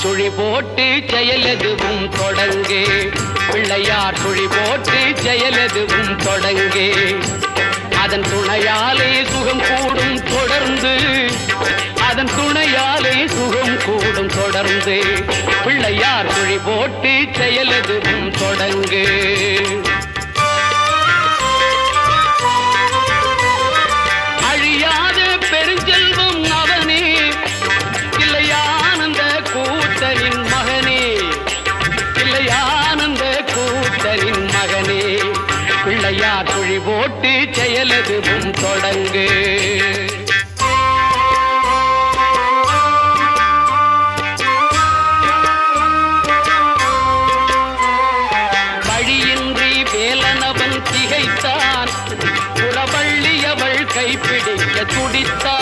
சுழி போட்டு செயலெதுவும் தொடங்கு பிள்ளையார் சுழி போட்டு செயலெதுவும் தொடங்கு அதன் துணையாலே சுகம் கூடும் தொடர்ந்து அதன் துணையாலே சுகம் கூடும் தொடர்ந்து பிள்ளையார் சுழி போட்டு செயலெதுவும் தொடங்கு அழியாத பெருஞ்செல்வம் அவனே இல்லையானந்த கூத்தனின் மகனே இல்லையானந்த கூத்தனின் மகனே பிள்ளையார் சுழி போட்டு செயலெதுவும் தொடங்கு வழியின்றி வேலனவன் திகைத்தான் புறவள்ளி அவள் கைப்பிடிக்க துடித்தான்